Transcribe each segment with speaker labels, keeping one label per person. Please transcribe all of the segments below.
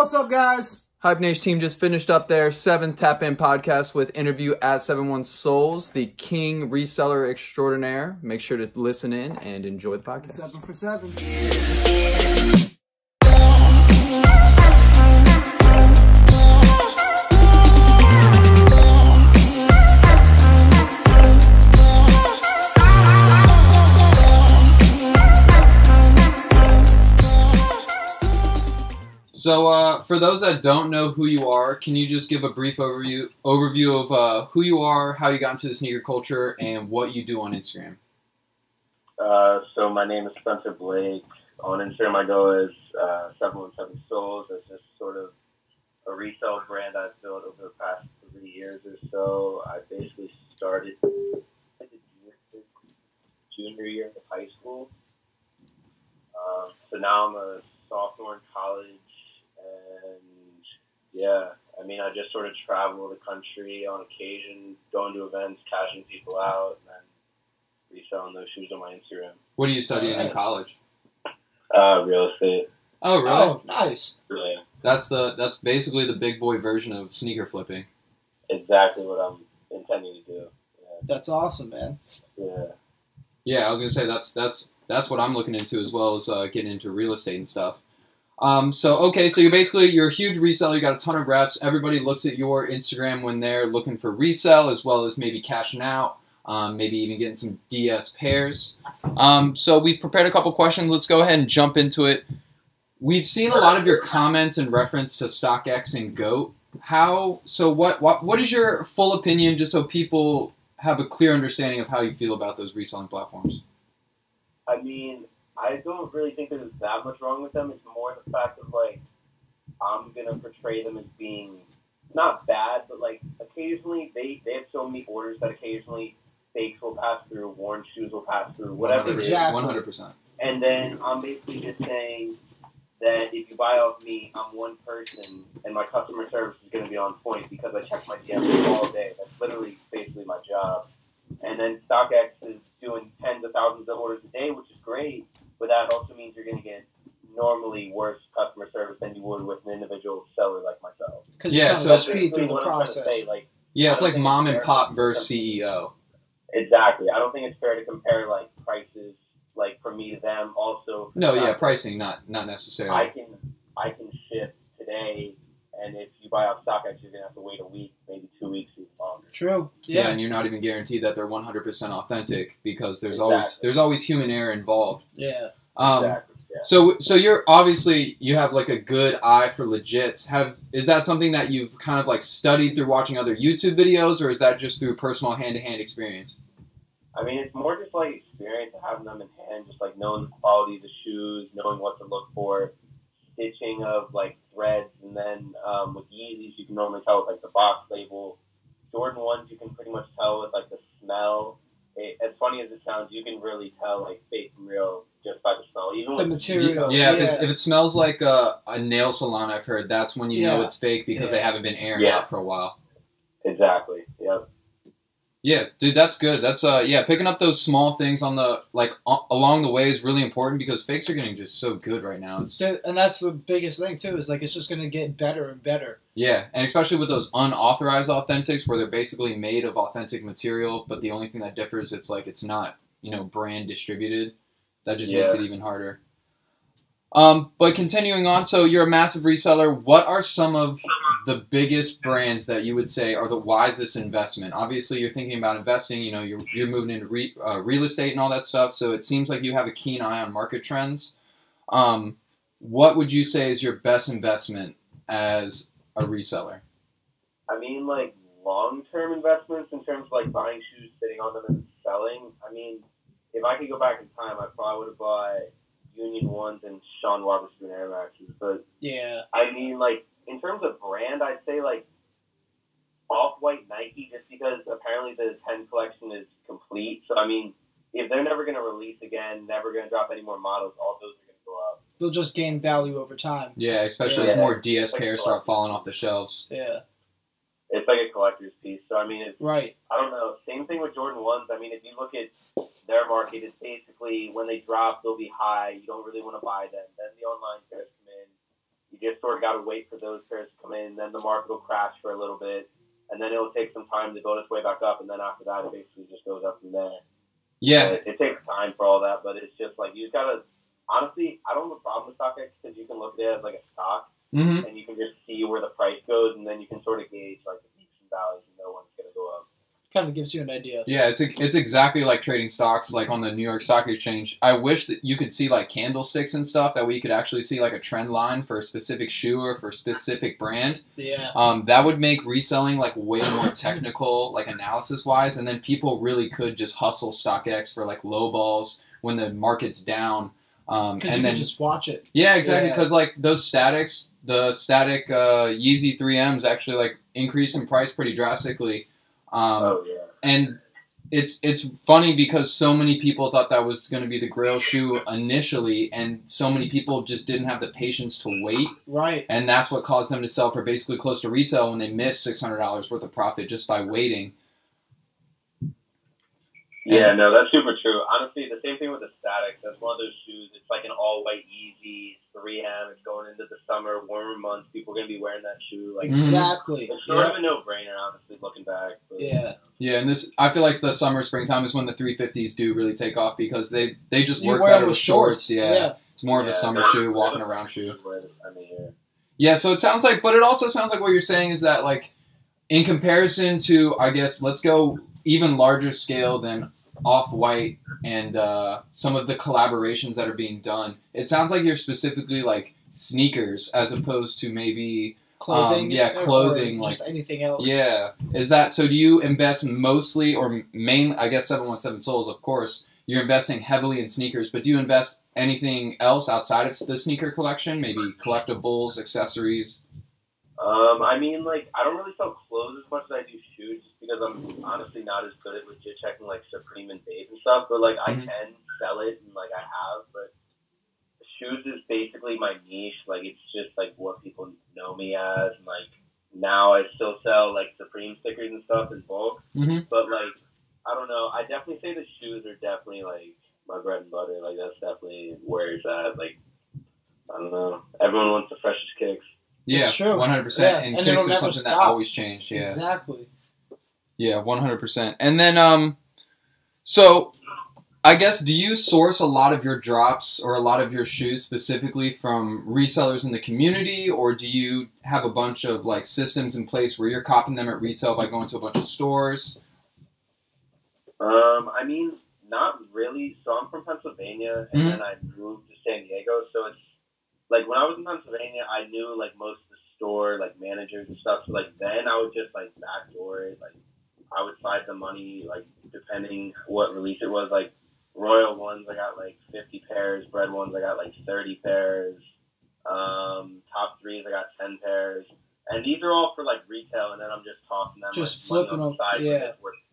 Speaker 1: What's up, guys?
Speaker 2: HypeNaysh team just finished up their 7th Tap In podcast with interview at 71 Souls, the king reseller extraordinaire. Make sure to listen in and enjoy the podcast.
Speaker 1: 7 for 7.
Speaker 2: So, for those that don't know who you are, can you just give a brief overview of who you are, how you got into the sneaker culture, and what you do on Instagram?
Speaker 3: So my name is Spencer Blake. On Instagram, I go as 717 Souls. It's just sort of a resale brand I've built over the past 3 years or so. I basically started junior year of high school. So now I'm a sophomore in college. And yeah, I mean, I just sort of travel the country on occasion, going to events, cashing people out, and then reselling those shoes on my Instagram.
Speaker 2: What are you studying in college?
Speaker 3: Real estate.
Speaker 2: Oh, really?
Speaker 1: Oh, nice.
Speaker 3: Yeah.
Speaker 2: That's basically the big boy version of sneaker flipping.
Speaker 3: Exactly what I'm intending to do. Yeah.
Speaker 1: That's awesome, man.
Speaker 3: Yeah.
Speaker 2: Yeah, I was gonna say that's what I'm looking into as well as getting into real estate and stuff. So you're a huge reseller, you got a ton of reps, everybody looks at your Instagram when they're looking for resell as well as maybe cashing out, maybe even getting some DS pairs. So we've prepared a couple questions, let's go ahead and jump into it. We've seen a lot of your comments in reference to StockX and GOAT. What is your full opinion, just so people have a clear understanding of how you feel about those reselling platforms?
Speaker 3: I mean, I don't really think there's that much wrong with them. It's more the fact of, like, I'm going to portray them as being not bad, but, like, occasionally they have so many orders that occasionally fakes will pass through, worn shoes will pass through, whatever
Speaker 1: Exactly.
Speaker 3: it is.
Speaker 2: 100%.
Speaker 3: And then I'm basically just saying that if you buy off me, I'm one person, and my customer service is going to be on point because I check my DMs all day. That's literally basically my job. And then StockX is doing tens of thousands of orders a day, which is great. But that also means you're going to get normally worse customer service than you would with an individual seller like myself.
Speaker 1: Because
Speaker 2: Yeah,
Speaker 1: you're
Speaker 2: so
Speaker 1: trying to speed through the
Speaker 3: what I'm trying to
Speaker 1: process.
Speaker 3: say, like,
Speaker 2: Yeah,
Speaker 3: I
Speaker 2: it's
Speaker 3: don't
Speaker 2: like
Speaker 3: think
Speaker 2: mom
Speaker 3: it's
Speaker 2: and
Speaker 3: fair
Speaker 2: pop
Speaker 3: to
Speaker 2: versus
Speaker 3: compare-
Speaker 2: CEO.
Speaker 3: Exactly. I don't think it's fair to compare, like, prices, like, from me to them. Also,
Speaker 2: No, yeah, pricing, not necessarily.
Speaker 3: I can ship today, and if you buy off StockX, you're going to have to wait a week, maybe 2 weeks, even longer.
Speaker 1: True.
Speaker 2: Yeah,
Speaker 1: Yeah.
Speaker 2: and you're not even guaranteed that they're 100% authentic because there's
Speaker 3: Exactly.
Speaker 2: always human error involved.
Speaker 1: Yeah.
Speaker 3: Exactly. Yeah.
Speaker 2: So you're obviously you have like a good eye for legits. Is that something that you've kind of like studied through watching other YouTube videos, or is that just through personal hand-to-hand experience?
Speaker 3: I mean, it's more just like experience of having them in hand, just like knowing the quality of the shoes, knowing what to look for, stitching of like threads, and then with Yeezys you can normally tell with like the box label. Jordan 1s you can pretty much tell with like the smell. As funny as it sounds, you can really tell like fake from real just by the smell. Even
Speaker 1: The
Speaker 3: with
Speaker 1: material.
Speaker 2: Yeah,
Speaker 1: Yeah.
Speaker 2: if it smells like a nail salon, I've heard that's when you know
Speaker 1: Yeah.
Speaker 2: it's fake because they
Speaker 1: Yeah.
Speaker 2: haven't been airing
Speaker 3: Yeah.
Speaker 2: out for a while.
Speaker 3: Exactly. Yep.
Speaker 2: Yeah, dude, that's good. That's picking up those small things on the along the way is really important because fakes are getting just so good right now.
Speaker 1: And that's the biggest thing too. Is like it's just going to get better and better.
Speaker 2: Yeah, and especially with those unauthorized authentics where they're basically made of authentic material, but the only thing that differs it's not brand distributed. That just makes it even harder. But continuing on, so you're a massive reseller. What are some of the biggest brands that you would say are the wisest investment? Obviously, you're thinking about investing. You're moving into real estate and all that stuff. So it seems like you have a keen eye on market trends. What would you say is your best investment as a reseller?
Speaker 3: I mean, like long-term investments in terms of like buying shoes, sitting on them, and selling. I mean, if I could go back in time, I probably would have bought Union 1s and Sean Robertson Air Maxes. But
Speaker 1: Yeah.
Speaker 3: I mean, like in terms of brand, I'd say like Off-White Nike, just because apparently the 10 collection is complete. So I mean, if they're never going to release again, never going to drop any more models, all those are going to go up.
Speaker 1: They'll just gain value over time.
Speaker 2: Yeah, especially
Speaker 3: Yeah.
Speaker 2: if more DS
Speaker 3: Like
Speaker 2: pairs start falling off the shelves.
Speaker 1: Yeah.
Speaker 3: It's like a collector's piece. So I mean, it's
Speaker 1: Right.
Speaker 3: I don't know. Same thing with Jordan 1s. I mean, if you look at their market, it's basically when they drop, they'll be high. You don't really want to buy them. Then the online players come in. You just sort of got to wait for those pairs to come in. Then the market will crash for a little bit, and then it'll take some time to build its way back up. And then after that, it basically just goes up from there.
Speaker 2: Yeah.
Speaker 3: It takes time for all that, but it's just like you just gotta. Honestly, I don't have a problem with StockX because you can look at it as like a stock, and you can just see where the price goes, and then you can sort of gauge like the peaks and valleys and know when it's gonna go up.
Speaker 1: Kind of gives you an idea.
Speaker 2: Yeah, it's exactly like trading stocks, like on the New York Stock Exchange. I wish that you could see like candlesticks and stuff, that we could actually see like a trend line for a specific shoe or for a specific brand.
Speaker 1: Yeah.
Speaker 2: That would make reselling like way more technical, like analysis wise, and then people really could just hustle StockX for like low balls when the market's down.
Speaker 1: Because you can just watch it.
Speaker 2: Yeah, exactly. Because like those statics, the static Yeezy 3Ms actually like increase in price pretty drastically. And it's funny because so many people thought that was going to be the Grail shoe initially, and so many people just didn't have the patience to wait.
Speaker 1: Right.
Speaker 2: And that's what caused them to sell for basically close to retail when they missed $600 worth of profit just by waiting.
Speaker 3: Yeah, no, that's super true. Honestly, the same thing with the Statics. That's one of those shoes. It's like an all-white Yeezy. It's 3M. It's going into the summer, warmer months. People are going to be wearing that shoe. Like,
Speaker 1: exactly.
Speaker 3: It's sort of a no-brainer, honestly, looking back. But,
Speaker 2: Yeah, and this, I feel like the summer, springtime is when the 350s do really take off because they just work
Speaker 1: wear
Speaker 2: better with shorts. Yeah. It's more of a summer shoe, walking around shoe. Yeah, so it sounds like, but it also sounds like what you're saying is that, like, in comparison to, I guess, let's go even larger scale than Off-White and some of the collaborations that are being done, it sounds like you're specifically like sneakers as opposed to maybe
Speaker 1: clothing.
Speaker 2: Clothing,
Speaker 1: or
Speaker 2: like
Speaker 1: just anything else.
Speaker 2: Yeah, is that so? Do you invest mostly or main? I guess 717 Souls, of course. You're investing heavily in sneakers, but do you invest anything else outside of the sneaker collection? Maybe collectibles, accessories.
Speaker 3: I mean, like, I don't really sell clothes as much as I do shoes, just because I'm honestly not as good at legit checking, like, Supreme and Babe and stuff, but, like, I can sell it, and, like, I have, but shoes is basically my niche. Like, it's just, like, what people know me as, and, like, now I still sell, like, Supreme stickers and stuff in bulk, but, like, I don't know, I definitely say the shoes are definitely, like, my bread and butter. Like, that's definitely where it's at. Like, I don't know, everyone wants the freshest kicks.
Speaker 2: Yeah, 100%.
Speaker 1: Yeah.
Speaker 2: And
Speaker 1: it'll
Speaker 2: kicks are
Speaker 1: never
Speaker 2: something
Speaker 1: stop.
Speaker 2: that always change. Yeah,
Speaker 1: Exactly.
Speaker 2: Yeah, 100%. And then, so I guess, do you source a lot of your drops or a lot of your shoes specifically from resellers in the community, or do you have a bunch of like systems in place where you're copying them at retail by going to a bunch of stores?
Speaker 3: I mean, not really. So I'm from Pennsylvania, and then I moved to San Diego, so it's like when I was in Pennsylvania, I knew like most of the store like managers and stuff. So like then I would just like backdoor it. Like I would slide the money like depending what release it was. Like Royal ones, I got like 50 pairs. Bread ones, I got like 30 pairs. Top threes, I got 10 pairs. And these are all for like retail, and then I'm just tossing them.
Speaker 1: Just
Speaker 3: like,
Speaker 1: flipping them.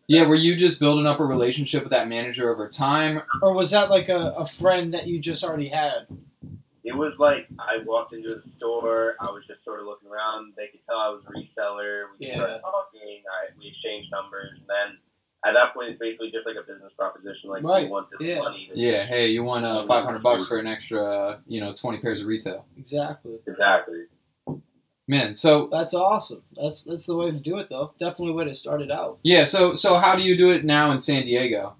Speaker 2: Yeah, were you just building up a relationship with that manager over time,
Speaker 1: or was that like a friend that you just already had?
Speaker 3: It was like I walked into the store. I was just sort of looking around. They could tell I was a reseller. We started talking. We exchanged numbers. And then at that point, it's basically just like a business proposition. Like, you want this money.
Speaker 2: Hey, you want $500 for an extra, 20 pairs of retail.
Speaker 1: Exactly.
Speaker 2: Man, so
Speaker 1: that's awesome. That's the way to do it, though. Definitely the way to start it out.
Speaker 2: Yeah. So how do you do it now in San Diego?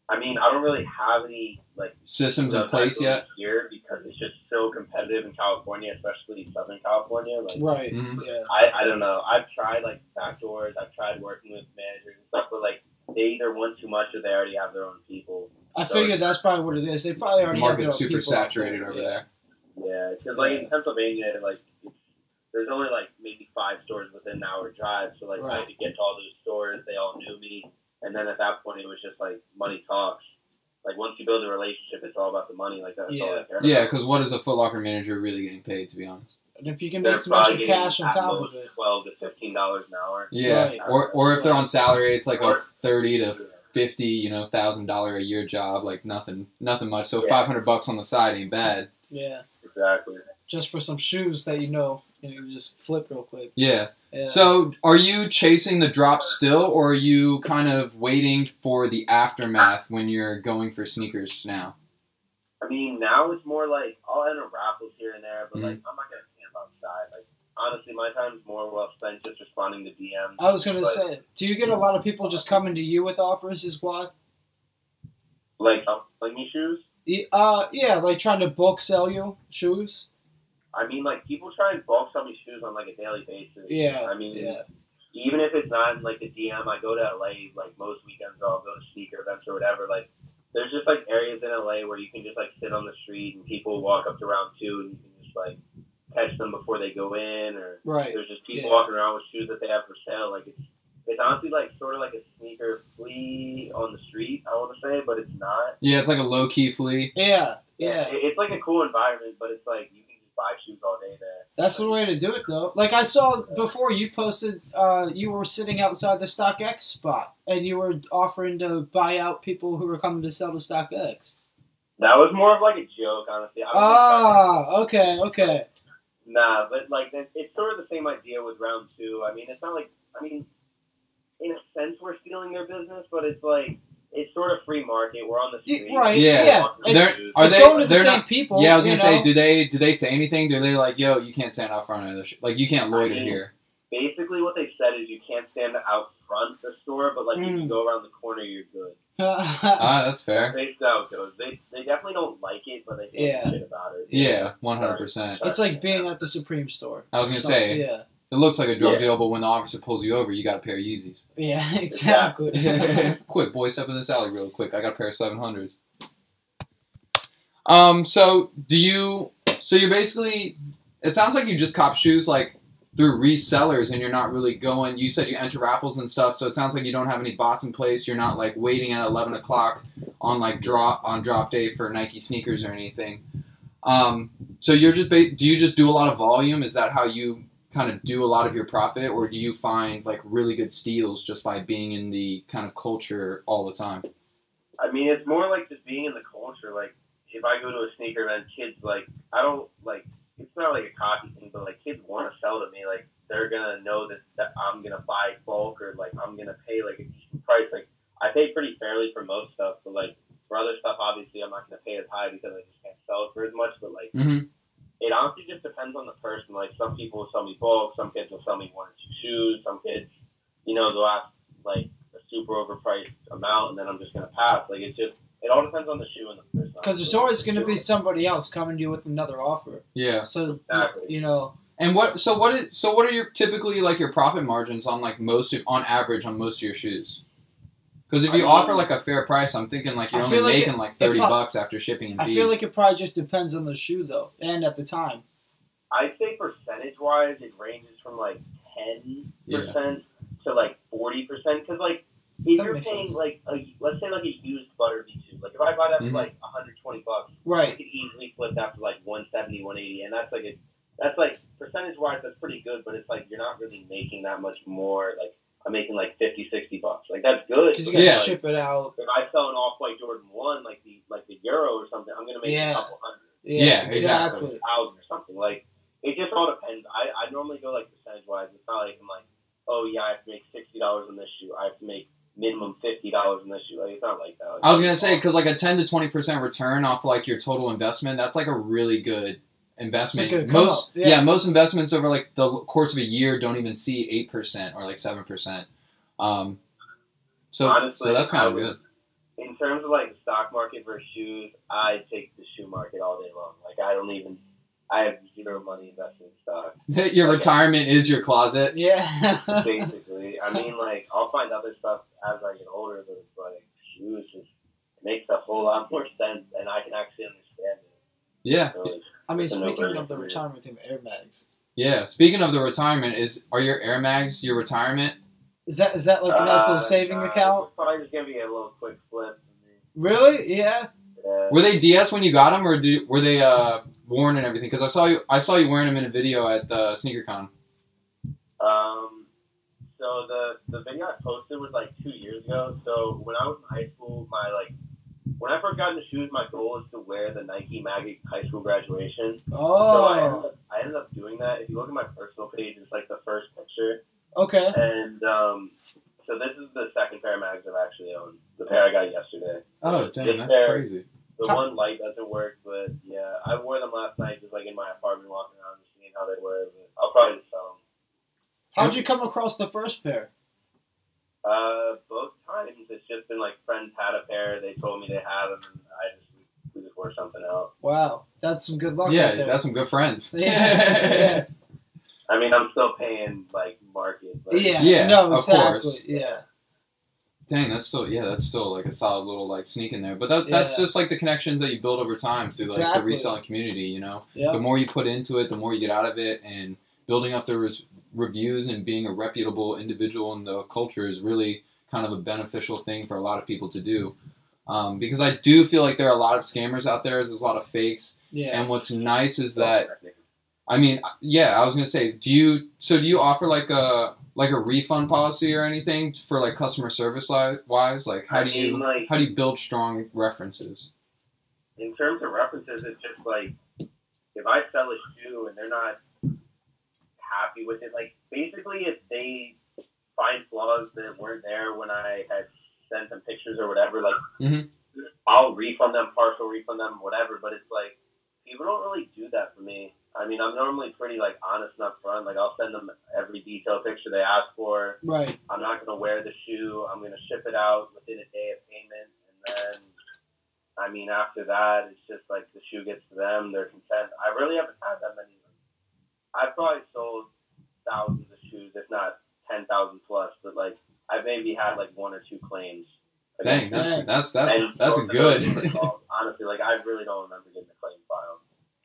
Speaker 3: I mean, I don't really have any like
Speaker 2: systems in place yet
Speaker 3: here because it's just so competitive in California, especially Southern California. Like,
Speaker 1: right.
Speaker 3: Yeah. I don't know. I've tried like backdoors. I've tried working with managers and stuff, but like they either want too much or they already have their own people.
Speaker 1: I figured that's probably what it is. They probably already have their own people.
Speaker 2: Market's super saturated over there.
Speaker 3: Yeah, because like in Pennsylvania, like there's only like maybe 5 stores within an hour drive, so like I had to get to all those stores. They all knew me. And then at that point, it was just like money talks. Like once you build a relationship, it's all about the money. Like that's all I care about.
Speaker 2: Yeah, because what is a Foot Locker manager really getting paid? To be honest,
Speaker 1: and if you can make some extra cash on top of it,
Speaker 3: $12 to $15 an hour.
Speaker 2: Yeah, or if they're on salary, it's like a $30 to $50, $1,000 a year job. Like nothing much. So $500 on the side ain't bad.
Speaker 1: Yeah,
Speaker 3: exactly.
Speaker 1: Just for some shoes that you just flip real quick.
Speaker 2: Yeah. So, are you chasing the drop still, or are you kind of waiting for the aftermath when you're going for sneakers now?
Speaker 3: I mean, now it's more like I'll enter raffles here and there, but like I'm not gonna die. Like, honestly, my time's more well spent just responding to DMs.
Speaker 1: I was gonna say, do you get a lot of people just coming to you with offers as well?
Speaker 3: Like me shoes?
Speaker 1: Yeah, like trying to bulk sell you shoes.
Speaker 3: I mean, like, people try and bulk sell me shoes on, like, a daily basis.
Speaker 1: Yeah.
Speaker 3: I mean,
Speaker 1: yeah.
Speaker 3: even if it's not in, like, a DM, I go to LA, like, most weekends I'll go to sneaker events or whatever. Like, there's just, like, areas in LA where you can just, like, sit on the street and people walk up to round two and you can just, like, catch them before they go in. Or
Speaker 1: Right.
Speaker 3: there's just people walking around with shoes that they have for sale. Like, it's honestly, like, sort of like a sneaker flea on the street, I want to say, but it's not.
Speaker 2: Yeah, it's like a low-key flea.
Speaker 1: Yeah.
Speaker 3: It's, like, a cool environment, but it's, like, you can just buy shoes all day there.
Speaker 1: That's the way to do it, though. Like, I saw before you posted, you were sitting outside the StockX spot, and you were offering to buy out people who were coming to sell to StockX.
Speaker 3: That was more of, like, a joke, honestly.
Speaker 1: Okay.
Speaker 3: Nah, but, like, it's sort of the same idea with round two. I mean, it's not like, in a sense we're stealing their business, but it's, like, it's sort of free market. We're on the street.
Speaker 1: Right,
Speaker 2: yeah.
Speaker 1: It's going to the same people.
Speaker 2: Yeah, I was going to say, do they say anything? Do they like, yo, you can't stand out front of the like, you can't loiter here?
Speaker 3: Basically what they said is you can't stand out front the store, but, like, if you go around the corner, you're good.
Speaker 2: That's fair.
Speaker 3: That's basically how it goes. They definitely don't like it, but they can't do shit about it.
Speaker 2: Yeah, 100%.
Speaker 1: It's like being at the Supreme store.
Speaker 2: I was going to say,
Speaker 1: yeah.
Speaker 2: It looks like a drug deal, but when the officer pulls you over, you got a pair of Yeezys.
Speaker 1: Yeah, exactly.
Speaker 2: Quick, boy, step in this alley real quick. I got a pair of 700s. So you're basically, it sounds like you just cop shoes, like, through resellers, and you're not really going, you said you enter raffles and stuff, so it sounds like you don't have any bots in place. You're not, like, waiting at 11 o'clock on, like, drop day for Nike sneakers or anything. So you're just, do you just do a lot of volume? Is that how you kind of do a lot of your profit, or do you find, like, really good steals just by being in the kind of culture all the time?
Speaker 3: I mean, it's more like just being in the culture. Like, if I go to a sneaker event, kids, like, I don't, like, it's not like a cocky thing, but, like, kids want to sell to me. Like, they're going to know that I'm going to buy bulk, or, like, I'm going to pay, like, a decent price. Like, I pay pretty fairly for most stuff, but, like, for other stuff, obviously, I'm not going to pay as high because I just can't sell it for as much, but, like, it honestly just depends on the person. Like, some people will sell me bulk, some kids will sell me one or two shoes, some kids, you know, they'll ask, like, a super overpriced amount, and then I'm just going to pass. Like, it all depends on the shoe and the person.
Speaker 1: Because there's always going to be somebody else coming to you with another offer.
Speaker 2: Yeah.
Speaker 1: So,
Speaker 3: exactly.
Speaker 1: you know.
Speaker 2: And what are your typically, like, your profit margins on, like, on average on most of your shoes? Because if you offer, like, a fair price, I'm thinking, like, you're only making, like, $30 after shipping and fees.
Speaker 1: I feel like it probably just depends on the shoe, though, and at the time.
Speaker 3: I'd say percentage-wise, it ranges from, like, 10% to, like, 40%. Because, like, if you're paying, like, let's say, like, a used Butter V2. Like, if I buy that for, like, $120,
Speaker 1: right,
Speaker 3: I could easily flip that for, like, 170, 180. And that's, like, percentage-wise, that's pretty good. But it's, like, you're not really making that much more, like, I'm making like $50, $60. Like, that's good.
Speaker 1: Because you gotta ship it out.
Speaker 3: If I sell an off-white Jordan 1, like the Euro or something, I'm gonna make a couple hundred.
Speaker 1: Yeah, exactly.
Speaker 3: 1,000 or something. Like, it just all depends. I normally go like percentage-wise. It's not like I'm like, oh yeah, I have to make $60 on this shoe. I have to make minimum $50 on this shoe. Like, it's not like that. Like,
Speaker 2: I was gonna say, because like a 10 to 20% return off like your total investment, that's like a really good investment. Most investments over like the course of a year don't even see 8% or like 7%. So honestly, so that's kind of good.
Speaker 3: In terms of like the stock market versus shoes, I take the shoe market all day long. Like, I have zero money invested in stock.
Speaker 2: Your retirement is your closet.
Speaker 1: Yeah.
Speaker 3: Basically. I mean, like, I'll find other stuff as I get older, but it's like shoes just makes a whole lot more sense, and I can actually understand it.
Speaker 2: Yeah.
Speaker 3: So
Speaker 1: I mean, speaking of the retirement thing, Air Mags.
Speaker 2: Yeah, speaking of the retirement, are your Air Mags your retirement?
Speaker 1: Is that like a nice little saving account?
Speaker 3: Probably just give me a little quick flip.
Speaker 1: Really? Yeah.
Speaker 2: Were they DS when you got them, or were they worn and everything? Because I saw you wearing them in a video at the SneakerCon.
Speaker 3: So the video I posted was like 2 years ago. So when I was in high school, when I first got into shoes, my goal was to wear the Nike Magic high school graduation.
Speaker 1: Oh.
Speaker 3: So I ended up doing that. If you look at my personal page, it's like the first picture.
Speaker 1: Okay.
Speaker 3: And so this is the second pair of mags I've actually owned. The pair I got yesterday.
Speaker 2: Oh, damn, that's crazy.
Speaker 3: The one light doesn't work, but yeah, I wore them last night just like in my apartment walking around just seeing how they were. But I'll probably just sell
Speaker 1: How'd you come across the first pair?
Speaker 3: them. Both times it's just been like friends had a pair, they told me they had them, and we just worked something out.
Speaker 1: Wow, that's some good luck.
Speaker 2: Yeah,
Speaker 1: right there.
Speaker 2: that's some good friends.
Speaker 1: Yeah.
Speaker 3: I mean, I'm still paying like market. But
Speaker 1: Yeah. No,
Speaker 2: of
Speaker 1: exactly.
Speaker 2: course.
Speaker 1: Yeah.
Speaker 2: Dang, that's still like a solid little like sneak in there. But that's just like the connections that you build over time through like the reselling community, you know?
Speaker 1: Yep.
Speaker 2: The more you put into it, the more you get out of it, and building up the reviews and being a reputable individual in the culture is really kind of a beneficial thing for a lot of people to do. Because I do feel like there are a lot of scammers out there. There's a lot of fakes.
Speaker 1: Yeah.
Speaker 2: And what's nice is that, I mean, yeah, I was going to say, do you offer like a refund policy or anything for like customer service wise? Like how do you build strong references?
Speaker 3: In terms of references, it's just like if I sell a shoe and they're not happy with it, like basically if they find flaws that weren't there when I had sent them pictures or whatever, like I'll refund them, partial refund them, whatever. But it's like people don't really do that for me. I mean, I'm normally pretty like honest and upfront. Like I'll send them every detailed picture they ask for.
Speaker 1: Right. I'm
Speaker 3: not gonna wear the shoe. I'm gonna ship it out within a day of payment, and then I mean after that, it's just like the shoe gets to them. They're content. I really haven't had that many. I've probably sold thousands of shoes, if not 10,000 plus. But like I've maybe had like one or two claims.
Speaker 2: Dang, that's a good.
Speaker 3: Honestly, like I really don't remember getting a claim filed.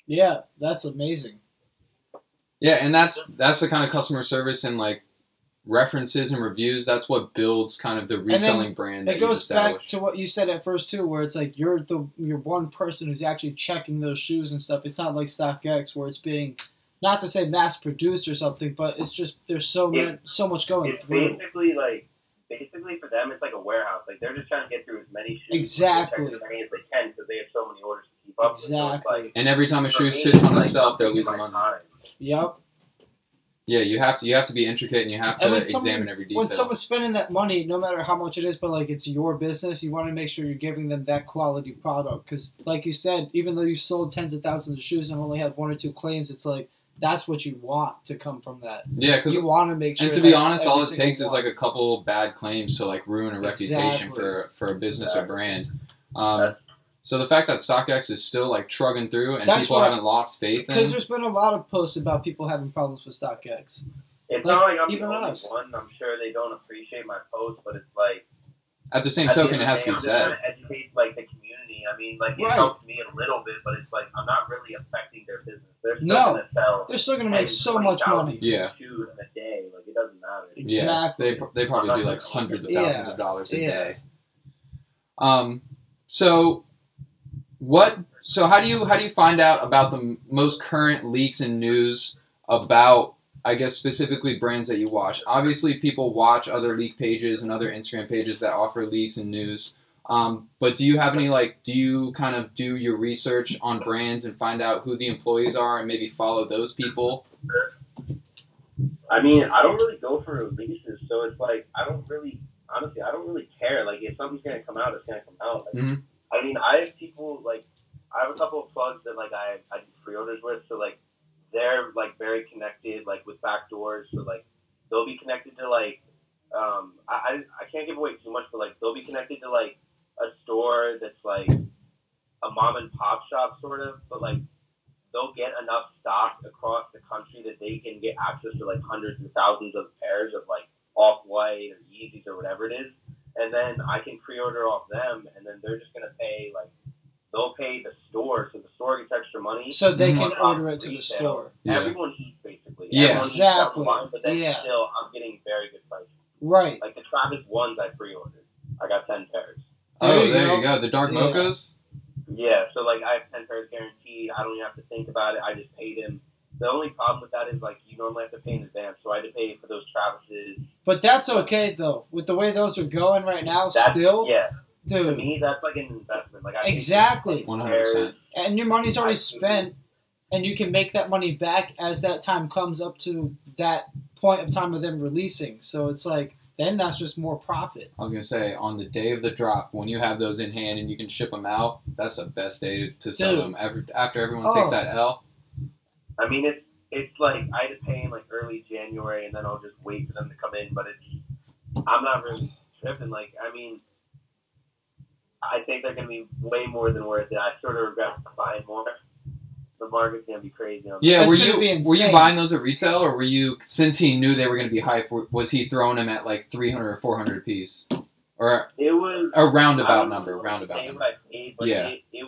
Speaker 1: Yeah, that's amazing.
Speaker 2: Yeah, and that's the kind of customer service and like references and reviews. That's what builds kind of the reselling brand.
Speaker 1: It goes back to what you said at first too, where it's like you're one person who's actually checking those shoes and stuff. It's not like StockX where it's being, not to say mass produced or something, but it's just there's so much going through.
Speaker 3: Basically for them, it's like a warehouse. Like they're just trying to get through as many shoes
Speaker 1: exactly
Speaker 3: as many as they can because they have so many orders to keep up
Speaker 1: exactly.
Speaker 3: with. So like,
Speaker 2: and every time a shoe sits on a shelf, they're losing money.
Speaker 1: Yep.
Speaker 2: Yeah, you have to be intricate and you have to examine every detail.
Speaker 1: When someone's spending that money, no matter how much it is, but like it's your business, you want to make sure you're giving them that quality product. Because, like you said, even though you've sold tens of thousands of shoes and only had one or two claims, it's like that's what you want to come from that.
Speaker 2: Yeah, because
Speaker 1: you want to make sure.
Speaker 2: And to be honest, all it takes is like a couple bad claims to like ruin a reputation for a business or brand. So the fact that StockX is still like trugging through and people haven't lost faith in,
Speaker 1: because there's been a lot of posts about people having problems with StockX.
Speaker 3: It's not like I'm the only one. I'm sure they don't appreciate my posts, but it's like
Speaker 2: at the same token, it has to be said.
Speaker 3: I'm trying to educate like the community. I mean, like it helps me a little bit, but it's like I'm not really affecting their business. They're still going to sell.
Speaker 1: They're still going to make so much money.
Speaker 2: Yeah.
Speaker 3: Shoes in a day, like it doesn't matter.
Speaker 2: Exactly. Yeah, they probably do like hundreds of thousands of dollars a day. So how do you find out about the most current leaks and news about, I guess, specifically brands that you watch? Obviously, people watch other leak pages and other Instagram pages that offer leaks and news. But do you have any, do you kind of do your research on brands and find out who the employees are and maybe follow those people?
Speaker 3: I mean, I don't really go for releases, so it's like, honestly, I don't really care. Like, if something's going to come out, it's going to come out. Like, I mean, I have people, I have a couple of plugs that, I do pre-orders with, so, they're, very connected, with back doors, so, they'll be connected to, I can't give away too much, but, they'll be connected to, a store that's, a mom-and-pop shop, sort of, but, they'll get enough stock across the country that they can get access to, hundreds and thousands of pairs of, Off-White or Yeezys or whatever it is, and then I can pre-order off them, and then they're just going to pay, they'll pay the store, so the store gets extra money.
Speaker 1: So they can order it to the store.
Speaker 3: Yeah. Everyone eats, basically.
Speaker 1: Yeah, exactly.
Speaker 3: But then still, I'm getting very good prices.
Speaker 1: Right.
Speaker 3: The Travis ones I pre-ordered. I got 10 pairs.
Speaker 2: Oh, there you go. The Dark Mochas?
Speaker 3: Yeah, so, I have 10 pairs guaranteed. I don't even have to think about it. I just paid him. The only problem with that is, you normally have to pay in advance, so I had to pay for those Travises.
Speaker 1: But that's okay, though. With the way those are going right now, still.
Speaker 3: Yeah.
Speaker 1: Dude.
Speaker 3: To me, that's an investment.
Speaker 1: Exactly.
Speaker 2: 100%.
Speaker 1: And your money's already spent, and you can make that money back as that time comes up to that point of time of them releasing. So it's then that's just more profit.
Speaker 2: I was going to say, on the day of the drop, when you have those in hand and you can ship them out, that's the best day to sell them after everyone takes that L.
Speaker 3: I mean, it's like I had to pay in like early January, and then I'll just wait for them to come in. But I'm not really tripping. Like, I mean, I think they're going to be way more than worth it. I sort of regret buying more. The market's going to be crazy.
Speaker 2: Yeah,
Speaker 1: It's
Speaker 2: were
Speaker 1: gonna be
Speaker 2: you
Speaker 1: insane.
Speaker 2: buying those at retail, or were you, since he knew they were going to be hype, was he throwing them at like 300 or 400 a piece? Or
Speaker 3: It was
Speaker 2: a roundabout
Speaker 3: I don't
Speaker 2: number,
Speaker 3: know
Speaker 2: roundabout
Speaker 3: what
Speaker 2: number.
Speaker 3: I paid, but
Speaker 2: Yeah.
Speaker 3: it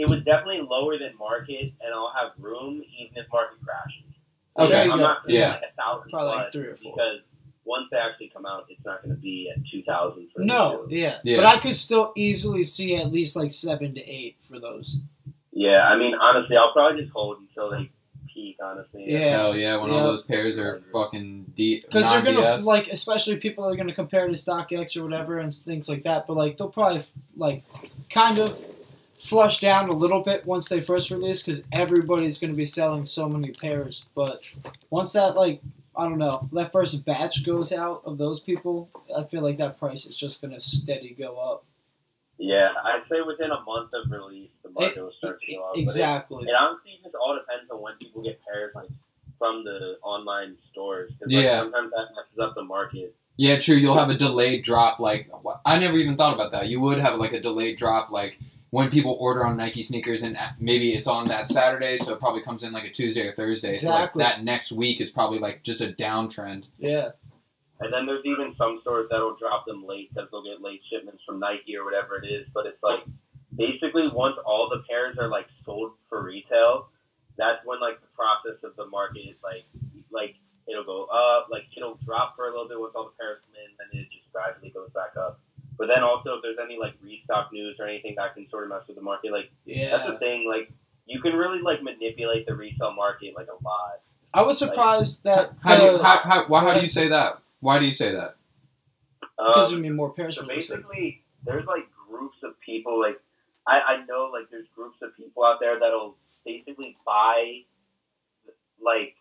Speaker 3: was definitely lower than market, and I'll have room even if market crashes.
Speaker 2: Okay.
Speaker 3: I'm not paying
Speaker 2: Yeah.
Speaker 3: like 1,000
Speaker 1: Probably
Speaker 3: plus
Speaker 1: like 3 or 4.
Speaker 3: because once they actually come out, it's not going to be at 2,000 for
Speaker 1: No,
Speaker 3: the shoe.
Speaker 1: yeah.
Speaker 2: Yeah.
Speaker 1: But I could still easily see at least like 7 to 8 for those.
Speaker 3: Yeah, I mean, honestly, I'll probably just hold until they peak, honestly.
Speaker 1: Yeah.
Speaker 2: Hell yeah, when all
Speaker 1: Yeah.
Speaker 2: those pairs are fucking deep.
Speaker 1: Because they're gonna like, especially people are gonna compare to StockX or whatever and things like that. But like, they'll probably like kind of flush down a little bit once they first release, because everybody's gonna be selling so many pairs. But once that, like, I don't know, that first batch goes out of those people, I feel like that price is just gonna steady go up.
Speaker 3: Yeah, I'd say within a month of release, the market will start to go up. But
Speaker 1: Exactly.
Speaker 3: It honestly just all depends on when people get pairs, like, from the online stores. Because
Speaker 2: Yeah.
Speaker 3: sometimes that messes up the market.
Speaker 2: Yeah, true. You'll have a delayed drop. Like, I never even thought about that. You would have like a delayed drop, like when people order on Nike sneakers, and maybe it's on that Saturday, so it probably comes in like a Tuesday or Thursday.
Speaker 1: Exactly.
Speaker 2: So like that next week is probably like just a downtrend.
Speaker 1: Yeah.
Speaker 3: And then there's even some stores that'll drop them late because they'll get late shipments from Nike or whatever it is. But it's like, basically, once all the pairs are like sold for retail, that's when like the process of the market is like it'll go up, like it'll drop for a little bit once all the pairs come in, and it just gradually goes back up. But then also, if there's any like restock news or anything that can sort of mess with the market, like that's the
Speaker 1: Yeah.
Speaker 3: thing, like you can really like manipulate the resale market like a lot.
Speaker 1: I was surprised that
Speaker 2: How do you say that? Why do you say that?
Speaker 1: because you need more pairs
Speaker 3: So
Speaker 1: for this.
Speaker 3: basically, there's like groups of people. Like I know, like there's groups of people out there that'll basically buy like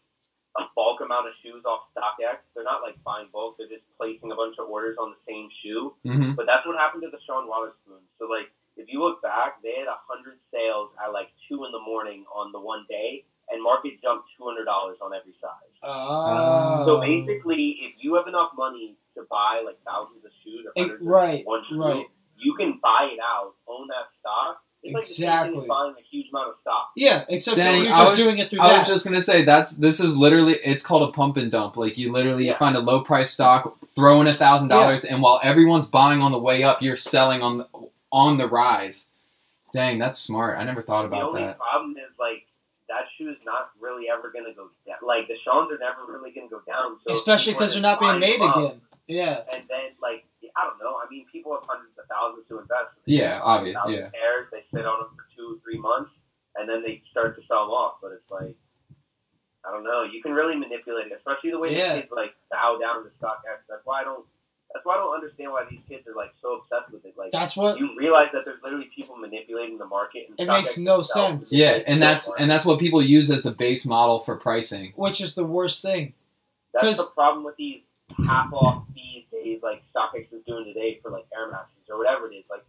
Speaker 3: a bulk amount of shoes off StockX. They're not like buying bulk; they're just placing a bunch of orders on the same shoe.
Speaker 2: Mm-hmm.
Speaker 3: But that's what happened to the Sean Waterspoon. So like, if you look back, they had 100 sales at like 2 in the morning on the one day, and market jumped $200 on every size. So basically, if you have enough money to buy like thousands of shoes or hundreds
Speaker 1: right,
Speaker 3: of one shoe,
Speaker 1: right.
Speaker 3: you can buy it out, own that stock. It's like the same thing
Speaker 1: Exactly.
Speaker 3: as buying a huge amount of stock.
Speaker 1: Yeah, except
Speaker 2: Dang,
Speaker 1: you're
Speaker 2: I
Speaker 1: just
Speaker 2: was-
Speaker 1: doing it through
Speaker 2: I
Speaker 1: that.
Speaker 2: was just gonna say this is literally, it's called a pump and dump. Like you literally
Speaker 3: Yeah.
Speaker 2: find a low price stock, throw in $1,000, and while everyone's buying on the way up, you're selling on the rise. Dang, that's smart. I never thought
Speaker 3: The
Speaker 2: about
Speaker 3: only
Speaker 2: that.
Speaker 3: problem is like that shoe is not really ever going to go down. Like the Sean's are never really going to go down. So
Speaker 1: Especially
Speaker 3: people are
Speaker 1: because they're
Speaker 3: just
Speaker 1: not being
Speaker 3: buying
Speaker 1: made
Speaker 3: them up.
Speaker 1: again. Yeah.
Speaker 3: And then, like, I don't know. I mean, people have hundreds of thousands to invest.
Speaker 2: Yeah, obvious.
Speaker 3: 1,000
Speaker 2: Yeah.
Speaker 3: pairs, they sit on them for 2 or 3 months, and then they start to sell them off. But it's like, I don't know. You can really manipulate it, especially the way
Speaker 1: Yeah.
Speaker 3: the kids like bow down to StockX. That's why I don't understand why these kids are like so obsessed with it. Like,
Speaker 1: That's what.
Speaker 3: you realize that there's literally people manipulating the market. And
Speaker 1: It
Speaker 3: StockX
Speaker 1: makes no
Speaker 3: itself
Speaker 1: sense.
Speaker 3: is
Speaker 2: Yeah,
Speaker 3: like
Speaker 2: and
Speaker 3: the market.
Speaker 2: that's what people use as the base model for pricing.
Speaker 1: Which is the worst thing.
Speaker 3: That's
Speaker 1: 'Cause-
Speaker 3: the problem with these half-off fees days like StockX is doing today for like Air Maxes or whatever it is. Like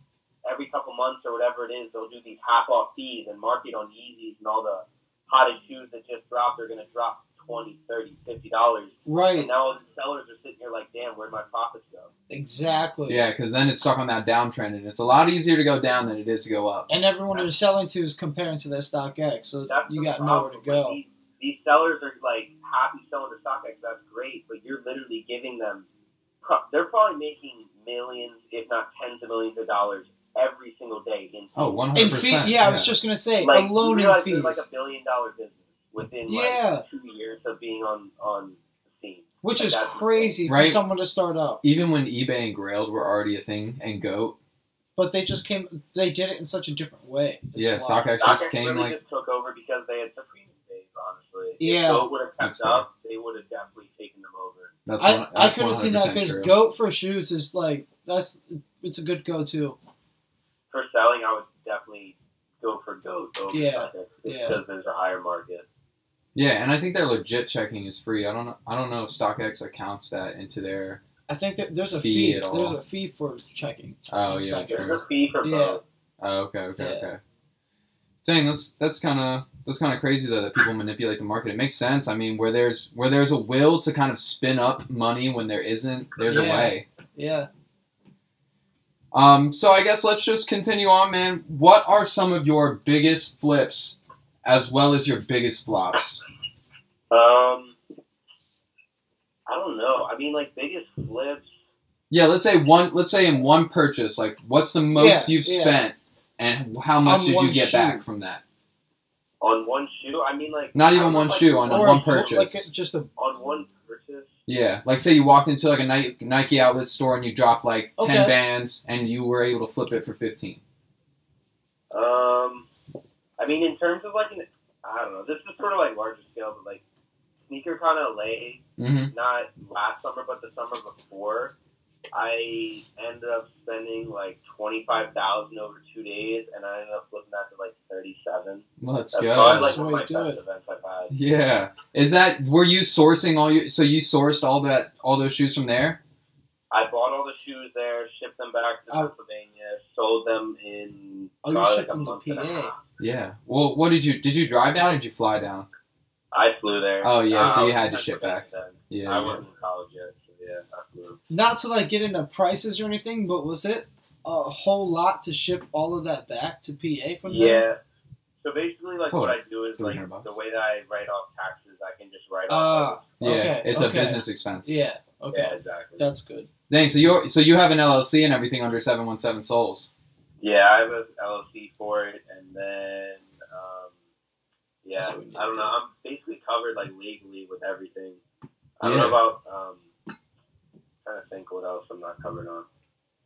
Speaker 3: every couple months or whatever it is, they'll do these half-off fees and market on Yeezys and all the hottest shoes that just dropped are going to drop $20, $30, $50.
Speaker 1: Right.
Speaker 3: And now all the sellers are sitting here like, damn, where'd my profits go?
Speaker 1: Exactly.
Speaker 2: Yeah, because then it's stuck on that downtrend, and it's a lot easier to go down than it is to go up.
Speaker 1: And everyone you're selling to is comparing to their StockX, so
Speaker 3: That's
Speaker 1: you
Speaker 3: the
Speaker 1: got nowhere to
Speaker 3: problem.
Speaker 1: go.
Speaker 3: Like, these sellers are like happy selling to StockX. That's great, but you're literally giving them. They're probably making millions, if not tens of millions of dollars every single day in fees.
Speaker 2: Oh,
Speaker 1: In
Speaker 2: 100%.
Speaker 1: fee, yeah, I was just gonna say
Speaker 3: Like,
Speaker 1: alone
Speaker 3: you
Speaker 1: in
Speaker 3: realize
Speaker 1: fees,
Speaker 3: there's like $1 billion business within
Speaker 1: Yeah.
Speaker 3: like 2 years of being on the scene.
Speaker 1: which
Speaker 3: Like,
Speaker 1: is
Speaker 3: that's
Speaker 1: crazy
Speaker 2: Right.
Speaker 1: for someone to start up.
Speaker 2: Even when eBay and Grailed were already a thing, and Goat,
Speaker 1: But they just came. They did it in such a different way. It's
Speaker 2: yeah,
Speaker 1: wild.
Speaker 2: StockX
Speaker 3: StockX
Speaker 2: just came
Speaker 3: really
Speaker 2: like,
Speaker 3: just took over because they had Supreme days, honestly.
Speaker 1: Yeah.
Speaker 3: If Goat would have
Speaker 2: That's
Speaker 3: kept up, they would have definitely taken them over.
Speaker 2: that's
Speaker 1: I could have seen that
Speaker 2: 100%
Speaker 1: because
Speaker 2: true.
Speaker 1: Goat for shoes is like it's a good go-to.
Speaker 3: For selling, I would definitely go for Goat over
Speaker 1: Yeah,
Speaker 3: StockX
Speaker 1: yeah.
Speaker 3: because there's a higher market.
Speaker 2: Yeah, and I think their legit checking is free. I don't know if StockX accounts that into their.
Speaker 1: I think that there's a
Speaker 2: Fee
Speaker 1: fee.
Speaker 2: at all.
Speaker 1: There's a fee for checking.
Speaker 2: Oh yeah,
Speaker 1: StockX.
Speaker 2: true.
Speaker 3: There's a fee for
Speaker 1: Yeah.
Speaker 3: both.
Speaker 2: Oh, okay.
Speaker 1: Yeah.
Speaker 2: Dang, that's kind of That's kind of crazy though that people manipulate the market. It makes sense. I mean, where there's a will to kind of spin up money when there isn't, there's a way.
Speaker 1: Yeah.
Speaker 2: So I guess let's just continue on, man. What are some of your biggest flips as well as your biggest flops?
Speaker 3: I don't know. I mean, like, biggest flips.
Speaker 2: Yeah, let's say in one purchase, like, what's the most you've spent, and how much did you get back from that?
Speaker 3: On one shoe? I mean, like...
Speaker 2: Not even one shoe, on one purchase.
Speaker 1: Like
Speaker 3: on one purchase?
Speaker 2: Yeah, like, say you walked into, like, a Nike outlet store and you dropped, like, 10 bands, and you were able to flip it for 15.
Speaker 3: I mean, in terms of, like, I don't know, this is sort of, like, larger scale, but, like, SneakerCon LA, not last summer, but the summer before, I ended up spending like $25,000 over 2 days, and I ended up flipping that to like 37.
Speaker 2: Let's
Speaker 3: That's
Speaker 2: go.
Speaker 3: probably like one of my best events I've had.
Speaker 2: Yeah, were you sourcing so you sourced all those shoes from there?
Speaker 3: I bought all the shoes there, shipped them back to Pennsylvania, sold them in
Speaker 1: like
Speaker 3: a month and a half.
Speaker 2: Yeah. Well, what did you drive down or did you fly down?
Speaker 3: I flew there.
Speaker 2: Oh yeah, so you had to ship back. Yeah.
Speaker 3: I wasn't in college yet. Yeah, absolutely.
Speaker 1: Not to like get into prices or anything, but was it a whole lot to ship all of that back to PA from there?
Speaker 3: Yeah. So basically, like what I do is like the way that I write off taxes, I can just write off.
Speaker 2: It's a business expense.
Speaker 1: Yeah. Okay.
Speaker 3: Yeah, exactly.
Speaker 1: That's good.
Speaker 2: Dang. So you have an LLC and everything under 717 Souls.
Speaker 3: Yeah, I have an LLC for it, and then I don't know. I'm basically covered like legally with everything. I don't know about. Trying to think what else I'm not covered on.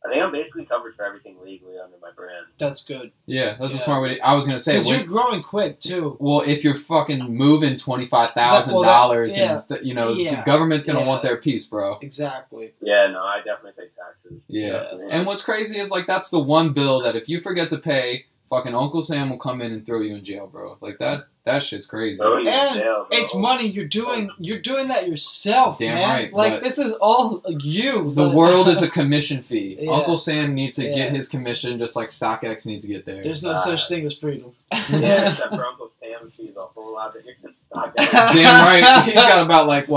Speaker 3: I think I'm basically covered for everything legally under my brand.
Speaker 1: That's good.
Speaker 2: Yeah, that's a smart way. I was gonna say
Speaker 1: because you're growing quick too.
Speaker 2: Well, if you're fucking moving $25,000, and the government's gonna want their piece, bro.
Speaker 1: Exactly.
Speaker 3: Yeah, no, I definitely pay taxes.
Speaker 2: Yeah, and what's crazy is like that's the one bill that if you forget to pay, fucking Uncle Sam will come in and throw you in jail, bro. Like that shit's crazy.
Speaker 1: And it's money you're doing that yourself,
Speaker 2: damn
Speaker 1: man.
Speaker 2: right.
Speaker 1: Like this is all you.
Speaker 2: The world is a commission fee.
Speaker 1: Yeah.
Speaker 2: Uncle Sam needs to get his commission just like StockX needs to get theirs.
Speaker 1: There's no such thing as freedom.
Speaker 3: Yeah, except for Uncle Sam's fees a whole lot bigger than StockX.
Speaker 2: Damn right. He's got about like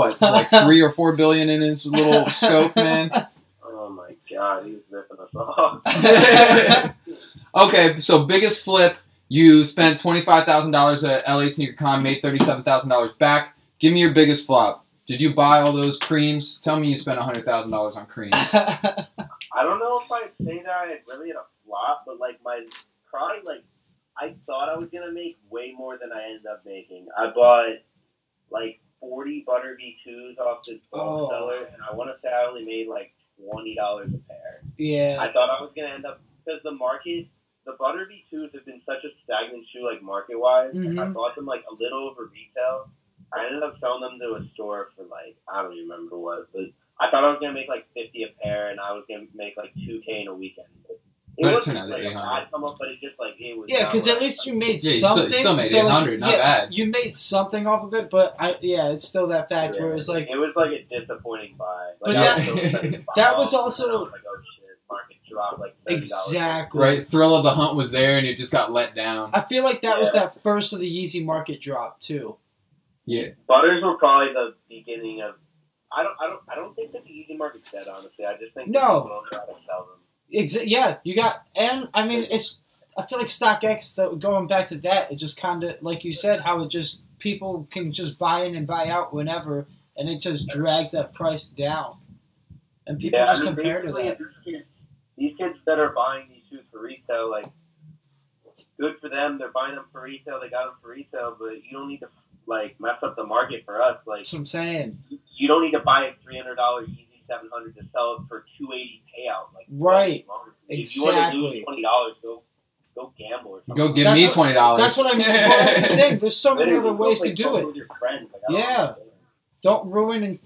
Speaker 2: 3 or 4 billion in his little scope, man.
Speaker 3: Oh my god, he's ripping us off.
Speaker 2: Okay, so biggest flip. You spent $25,000 at LA SneakerCon, made $37,000 back. Give me your biggest flop. Did you buy all those creams? Tell me you spent $100,000 on creams.
Speaker 3: I don't know if I'd say that I really had a flop, but like I thought I was gonna make way more than I ended up making. I bought like 40 Butter V2s off this bulk seller, and I want to say I only made like $20 a pair.
Speaker 1: Yeah.
Speaker 3: I thought I was gonna end up because the Butter V2s have been such a stagnant shoe, like market-wise. I bought them like a little over retail. I ended up selling them to a store for like, I don't even remember what, but I thought I was going to make like 50 a pair, and I was going to make like $2K in a weekend. It wasn't like I'd come up, but it just like, it was.
Speaker 1: Yeah, because at least you made something.
Speaker 2: You still made 800, not bad.
Speaker 1: You made something off of it, but it's still that fact where it's like.
Speaker 3: It was like a disappointing buy. Like,
Speaker 1: but that was also.
Speaker 3: Like, oh shit, market dropped like $30.
Speaker 1: Exactly.
Speaker 2: Right, thrill of the hunt was there, and it just got let down.
Speaker 1: I feel like that was that first of the Yeezy market drop too.
Speaker 2: Yeah.
Speaker 3: Butters were probably the beginning of. I don't think that the Yeezy market's dead. Honestly, I just think people don't know how to sell them.
Speaker 1: Yeah, you got, and I mean, I feel like StockX, going back to that, it just kind of, like you said, how it just, people can just buy in and buy out whenever, and it just drags that price down. And people just compare to that.
Speaker 3: These kids that are buying these shoes for resale, like, good for them. They're buying them for resale. They got them for resale, but you don't need to, like, mess up the market for us. Like,
Speaker 1: that's what I'm saying.
Speaker 3: You don't need to buy a $300 Yeezy 700 to sell it for $280 payout. Like,
Speaker 1: right.
Speaker 3: If
Speaker 1: exactly.
Speaker 3: you want to lose $20, go gamble or something.
Speaker 2: Go give me $20.
Speaker 1: That's what I mean. Well, that's the thing. There's so many other ways to do it.
Speaker 3: With your friends.
Speaker 1: Like, don't ruin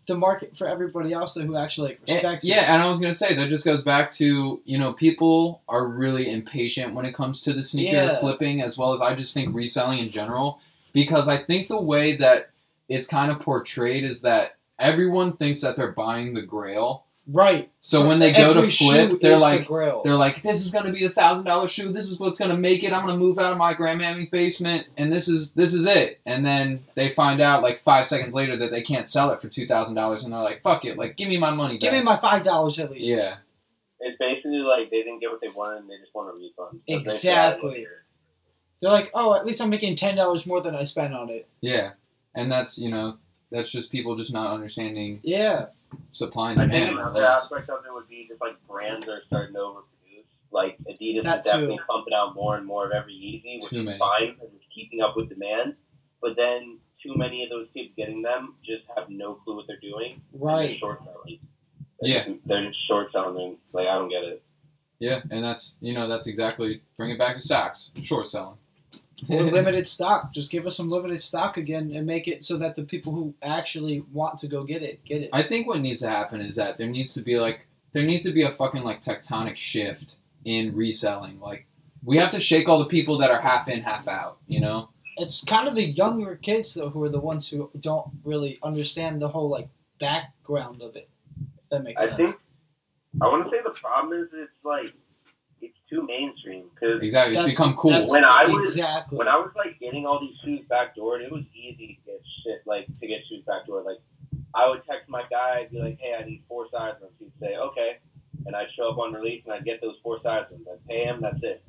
Speaker 1: the market for everybody else who actually respects it.
Speaker 2: Yeah, and I was gonna say that just goes back to people are really impatient when it comes to the sneaker flipping, as well as I just think reselling in general, because I think the way that it's kind of portrayed is that everyone thinks that they're buying the grail
Speaker 1: Right.
Speaker 2: So when they go to
Speaker 1: Every
Speaker 2: flip,
Speaker 1: shoe
Speaker 2: they're
Speaker 1: is the
Speaker 2: like,
Speaker 1: grail.
Speaker 2: this is gonna be the $1,000 shoe. This is what's gonna make it. I'm gonna move out of my grandmammy's basement, and this is it. And then they find out like 5 seconds later that they can't sell it for $2,000, and they're like, fuck it, like give me my money back.
Speaker 1: Give me my $5 at least.
Speaker 2: Yeah.
Speaker 3: It's basically like they didn't get what they wanted and they just want a refund.
Speaker 1: Exactly. They're like, oh, at least I'm making $10 more than I spent on it.
Speaker 2: Yeah, and that's that's just people just not understanding.
Speaker 1: Yeah.
Speaker 2: Supply and
Speaker 3: I
Speaker 2: demand.
Speaker 3: think another aspect of it would be just like brands are starting to overproduce. Like Adidas
Speaker 1: That
Speaker 3: is definitely
Speaker 1: too.
Speaker 3: pumping out more and more of every Yeezy, which
Speaker 2: Too
Speaker 3: is
Speaker 2: many.
Speaker 3: fine and it's keeping up with demand. But then too many of those kids getting them just have no clue what they're doing.
Speaker 1: Right.
Speaker 3: They're short selling.
Speaker 2: Yeah.
Speaker 3: They're just short selling. Like I don't get it.
Speaker 2: Yeah, and that's that's exactly bring it back to stocks, short selling.
Speaker 1: Or limited stock. Just give us some limited stock again and make it so that the people who actually want to go get it, get it.
Speaker 2: I think what needs to happen is that there needs to be a fucking like tectonic shift in reselling. Like we have to shake all the people that are half in, half out,
Speaker 1: It's kind of the younger kids, though, who are the ones who don't really understand the whole, like, background of it, if that makes sense.
Speaker 3: I want to say the problem is it's too mainstream. Cause
Speaker 2: Exactly, it's become cool.
Speaker 3: When I was like getting all these shoes backdoored, it was easy to get shoes backdoored. Like I would text my guy, I'd be like, hey, I need 4 sizes. He'd say, okay. And I'd show up on release and I'd get those 4 sizes. I'd pay him, that's it.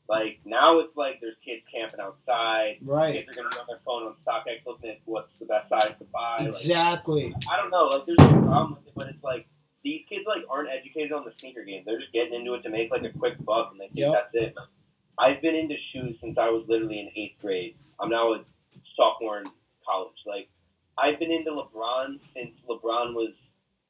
Speaker 3: Like now it's like there's kids camping outside.
Speaker 1: Right.
Speaker 3: Kids are gonna be on their phone on StockX looking at what's the best size to buy.
Speaker 1: Exactly.
Speaker 3: Like, I don't know, like there's no problem with it, but it's like these kids like aren't educated on the sneaker game. They're just getting into it to make like a quick buck and they think that's it. I've been into shoes since I was literally in 8th grade. I'm now a sophomore in college. Like I've been into LeBron since LeBron was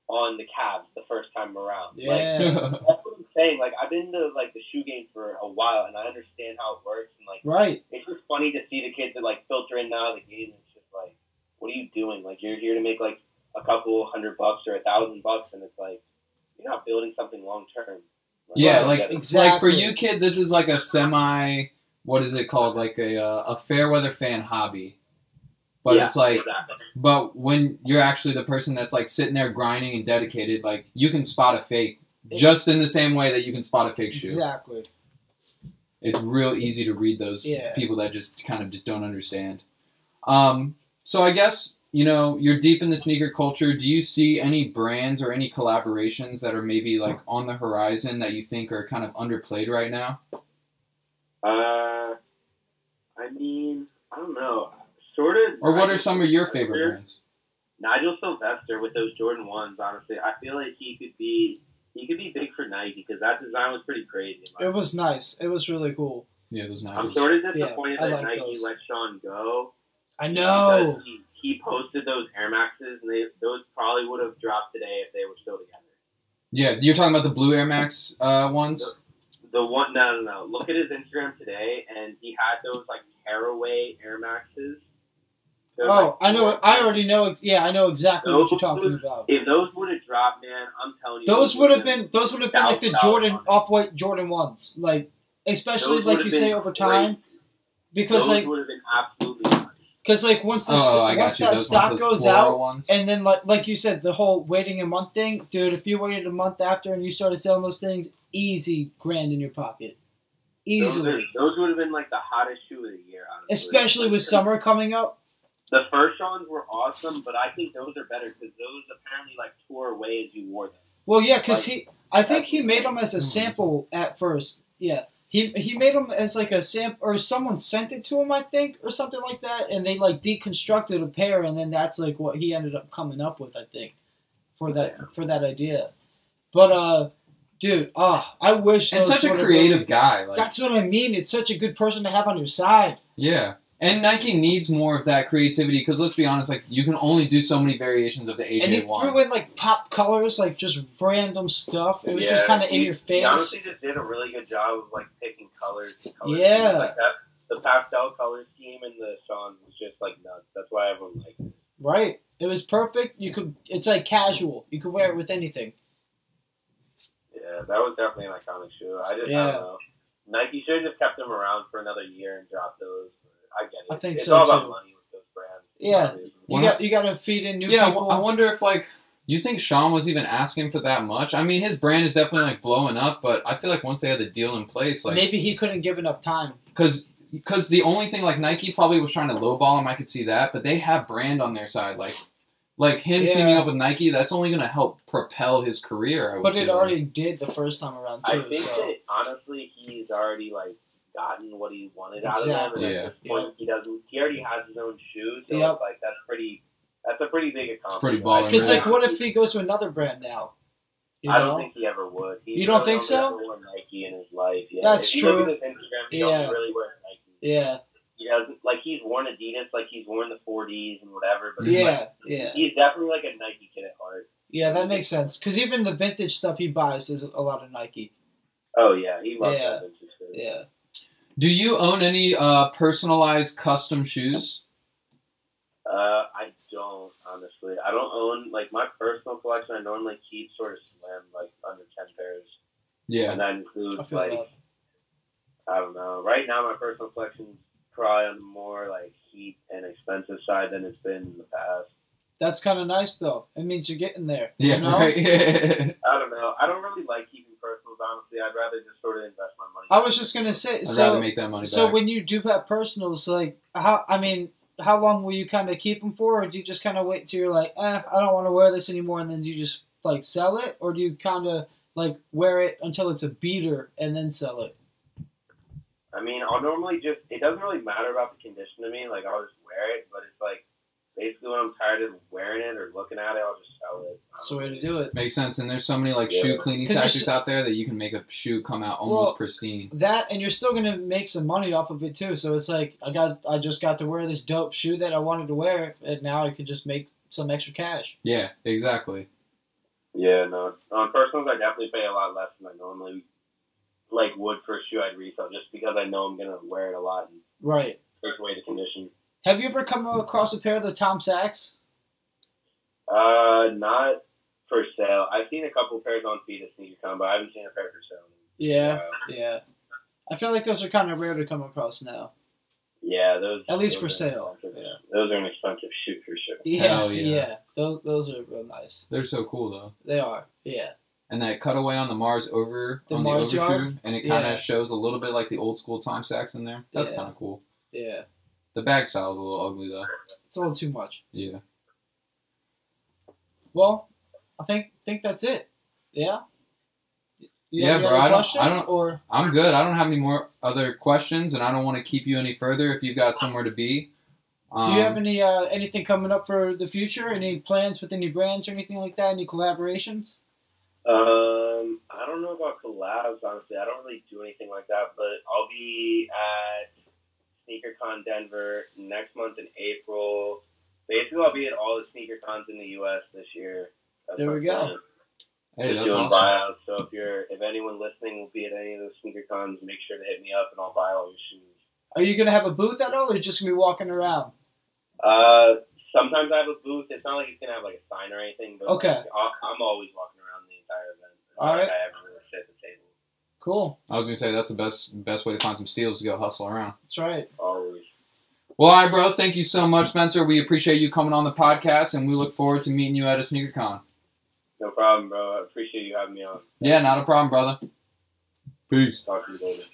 Speaker 3: on the Cavs the first time around.
Speaker 1: Yeah.
Speaker 3: Like, that's what I'm saying. Like I've been to like the shoe game for a while and I understand how it works and like
Speaker 1: right.
Speaker 3: It's just funny to see the kids that like filter in now the game and it's just like, what are you doing? Like you're here to make like a couple $100 or $1,000 and it's like you're not building something long term.
Speaker 2: Yeah, like
Speaker 1: exactly.
Speaker 2: Like for you, kid, this is like a semi. What is it called? Like a fair weather fan hobby. But it's like, but when you're actually the person that's like sitting there grinding and dedicated, like you can spot a fake just in the same way that you can spot a fake shoe.
Speaker 1: Exactly.
Speaker 2: It's real easy to read those people that just kind of just don't understand. So I guess, you're deep in the sneaker culture. Do you see any brands or any collaborations that are maybe like on the horizon that you think are kind of underplayed right now?
Speaker 3: I mean, I don't know. Sort of.
Speaker 2: Or what are some of your favorite brands?
Speaker 3: Nigel Sylvester with those Jordan 1s, honestly. I feel like he could be big for Nike because that design was pretty crazy.
Speaker 1: It was nice. It was really cool.
Speaker 2: Yeah, it was nice.
Speaker 3: I'm sort of disappointed that
Speaker 1: like
Speaker 3: Nike
Speaker 1: those.
Speaker 3: let Sean go.
Speaker 1: I know.
Speaker 3: He posted those Air Maxes, and those probably would have dropped today if they were still together.
Speaker 2: Yeah, you're talking about the blue Air Max ones?
Speaker 3: The one, no. Look at his Instagram today, and he had those like tearaway Air Maxes.
Speaker 1: I know. I already know. Yeah, I know exactly what you're talking about.
Speaker 3: If those would have dropped, man, I'm telling you,
Speaker 1: those would have been like the Jordan off-white Jordan 1s, like especially like you say over time, because
Speaker 3: those
Speaker 1: like
Speaker 3: would have been absolutely nuts.
Speaker 1: Because like once that stock goes out, and then like you said, the whole waiting a month thing, dude. If you waited a month after and you started selling those things, easy $1,000 in your pocket, easily.
Speaker 3: Those would have been like the hottest shoe of the year, honestly.
Speaker 1: Especially with summer coming up.
Speaker 3: The first ones were awesome, but I think those are better because those apparently like tore away as you wore them.
Speaker 1: Well, yeah, because I think he made them as a sample at first. Yeah, he made them as like a sample, or someone sent it to him, I think, or something like that, and they like deconstructed a pair, and then that's like what he ended up coming up with, I think, for that idea. But dude, I wish.
Speaker 2: And such a creative guy. Like,
Speaker 1: that's what I mean. It's such a good person to have on your side.
Speaker 2: Yeah. And Nike needs more of that creativity because let's be honest, like you can only do so many variations of the AJ1.
Speaker 1: And he threw in like pop colors, like just random stuff. It was just kind of in your face.
Speaker 3: He honestly just did a really good job of like picking colors.
Speaker 1: Yeah.
Speaker 3: Like the pastel color scheme in the Sean was just like nuts. That's why everyone liked it.
Speaker 1: Right. It was perfect. It's like casual. You could wear it with anything.
Speaker 3: Yeah, that was definitely an iconic shoe. I don't know. Nike should have just kept them around for another year and dropped those. I get it.
Speaker 1: I think
Speaker 3: it's
Speaker 1: so
Speaker 3: all
Speaker 1: too.
Speaker 3: about money with those brands.
Speaker 1: Yeah, you got to feed in new people.
Speaker 2: I wonder if like You think Sean was even asking for that much? I mean, his brand is definitely like blowing up, but I feel like once they had the deal in place, like
Speaker 1: Maybe he couldn't give enough time.
Speaker 2: because the only thing like Nike probably was trying to lowball him. I could see that, but they have brand on their side. Like him
Speaker 1: Yeah.
Speaker 2: teaming up with Nike, that's only going to help propel his career. I would
Speaker 1: But it
Speaker 2: feel.
Speaker 1: already did the first time around too.
Speaker 3: I think
Speaker 1: so.
Speaker 3: that honestly, he's already like gotten what he wanted out of them,
Speaker 1: Exactly.
Speaker 3: and
Speaker 2: Yeah.
Speaker 3: at this point, he already has his own shoes, so
Speaker 1: Yep.
Speaker 3: it's like that's a pretty big accomplishment.
Speaker 2: pretty baller,
Speaker 1: Because
Speaker 2: man.
Speaker 1: like, what if he goes to another brand now? You
Speaker 3: I
Speaker 1: know?
Speaker 3: don't think he ever would. He's
Speaker 1: You don't
Speaker 3: really
Speaker 1: think so?
Speaker 3: only ever worn Nike in his life. Yeah.
Speaker 1: That's
Speaker 3: if you
Speaker 1: true.
Speaker 3: Look at his Instagram, he
Speaker 1: Yeah.
Speaker 3: only really wears Nike.
Speaker 1: Yeah,
Speaker 3: He doesn't like he's worn Adidas, like he's worn the 4Ds and whatever. But
Speaker 1: yeah,
Speaker 3: he's,
Speaker 1: yeah,
Speaker 3: he's definitely like a Nike kid at heart.
Speaker 1: yeah. That makes sense. Because even the vintage stuff he buys is a lot of Nike.
Speaker 3: Oh yeah, he loves
Speaker 1: Yeah.
Speaker 3: that vintage stuff.
Speaker 1: Yeah.
Speaker 2: Do you own any personalized custom shoes?
Speaker 3: I don't honestly. I don't own like my personal collection. I normally keep sort of slim, like under 10 pairs,
Speaker 2: Yeah.
Speaker 3: and that
Speaker 1: I
Speaker 3: includes
Speaker 1: feel
Speaker 3: like
Speaker 1: that.
Speaker 3: I don't know. Right now, my personal collection is probably on the more like heat and expensive side than it's been in the past.
Speaker 1: That's kind of nice though. It means you're getting there.
Speaker 2: Yeah,
Speaker 1: You know?
Speaker 2: right.
Speaker 3: I don't know. I don't really like keeping personals, honestly. I'd rather just sort of invest my money.
Speaker 1: I was just gonna say.
Speaker 2: I'd rather
Speaker 1: So,
Speaker 2: make that money
Speaker 1: so
Speaker 2: back.
Speaker 1: when you do have personals, like how long will you kind of keep them for, or do you just kind of wait till you're like, I don't want to wear this anymore, and then you just like sell it, or do you kind of like wear it until it's a beater and then sell it?
Speaker 3: I mean, I'll normally just, it doesn't really matter about the condition to me. Like, I'll just wear it, but it's like, basically when I'm tired of wearing it or looking at it, I'll just sell it.
Speaker 1: That's the way to do it.
Speaker 2: Makes sense. And there's so many like
Speaker 3: Yeah.
Speaker 2: shoe cleaning
Speaker 1: 'Cause
Speaker 2: tactics
Speaker 1: there's-
Speaker 2: out there that you can make a shoe come out almost
Speaker 1: Well,
Speaker 2: pristine.
Speaker 1: That, and you're still gonna make some money off of it too. So it's like I just got to wear this dope shoe that I wanted to wear, and now I could just make some extra cash.
Speaker 2: Yeah, exactly.
Speaker 3: Yeah, no. On personals, I definitely pay a lot less than I normally like would for a shoe I'd resell, just because I know I'm gonna wear it a lot and
Speaker 1: Right.
Speaker 3: take away the condition.
Speaker 1: Have you ever come across a pair of the Tom Sachs?
Speaker 3: Not for sale. I've seen a couple pairs on feet at SneakerCon, but I haven't seen a pair for sale.
Speaker 1: Yeah, yeah. I feel like those are kind of rare to come across now.
Speaker 3: Yeah, those.
Speaker 1: At least
Speaker 3: those
Speaker 1: for
Speaker 3: are
Speaker 1: sale.
Speaker 3: expensive.
Speaker 1: Yeah.
Speaker 3: Those are an expensive shoe for sure.
Speaker 1: Yeah,
Speaker 2: Hell yeah.
Speaker 1: yeah. Those are real nice.
Speaker 2: They're so cool though.
Speaker 1: They are. Yeah.
Speaker 2: And that cutaway on the Mars over
Speaker 1: The
Speaker 2: on
Speaker 1: Mars
Speaker 2: the overshoe,
Speaker 1: yard?
Speaker 2: and it kind of
Speaker 1: Yeah.
Speaker 2: shows a little bit like the old school Tom Sachs in there. That's
Speaker 1: Yeah.
Speaker 2: kind of cool.
Speaker 1: Yeah.
Speaker 2: The bag style is a little ugly though.
Speaker 1: It's a little too much.
Speaker 2: Yeah.
Speaker 1: Well, I think that's it. Yeah. You
Speaker 2: Yeah,
Speaker 1: have any
Speaker 2: bro,
Speaker 1: other
Speaker 2: I don't-
Speaker 1: questions, or
Speaker 2: I'm good. I don't have any more other questions, and I don't want to keep you any further if you've got somewhere to be.
Speaker 1: do you have any anything coming up for the future? Any plans with any brands or anything like that? Any collaborations?
Speaker 3: I don't know about collabs, honestly. I don't really do anything like that, but I'll be at SneakerCon Denver next month in April. Basically, I'll be at all the SneakerCons in the U.S. this year. That's
Speaker 1: There
Speaker 3: my
Speaker 1: we go.
Speaker 3: plan.
Speaker 2: Hey,
Speaker 3: Just
Speaker 2: that's
Speaker 3: doing
Speaker 2: awesome.
Speaker 3: buyouts. So if anyone listening will be at any of those SneakerCons, make sure to hit me up and I'll buy all your shoes.
Speaker 1: Are you gonna have a booth at all, or just gonna be walking around?
Speaker 3: Sometimes I have a booth. It's not like it's gonna have like a sign or anything, but
Speaker 1: Okay.
Speaker 3: like, I'm always walking around the entire event. It's
Speaker 1: All
Speaker 3: not
Speaker 1: right.
Speaker 3: like I ever really sit at the table.
Speaker 1: Cool.
Speaker 2: I was gonna say that's the best way to find some steals to go hustle around.
Speaker 1: That's right.
Speaker 3: Always.
Speaker 2: Well, all right, bro. Thank you so much, Spencer. We appreciate you coming on the podcast, and we look forward to meeting you at a SneakerCon.
Speaker 3: No problem, bro. I appreciate you having me on.
Speaker 2: Yeah, not a problem, brother. Peace.
Speaker 3: Talk to you later.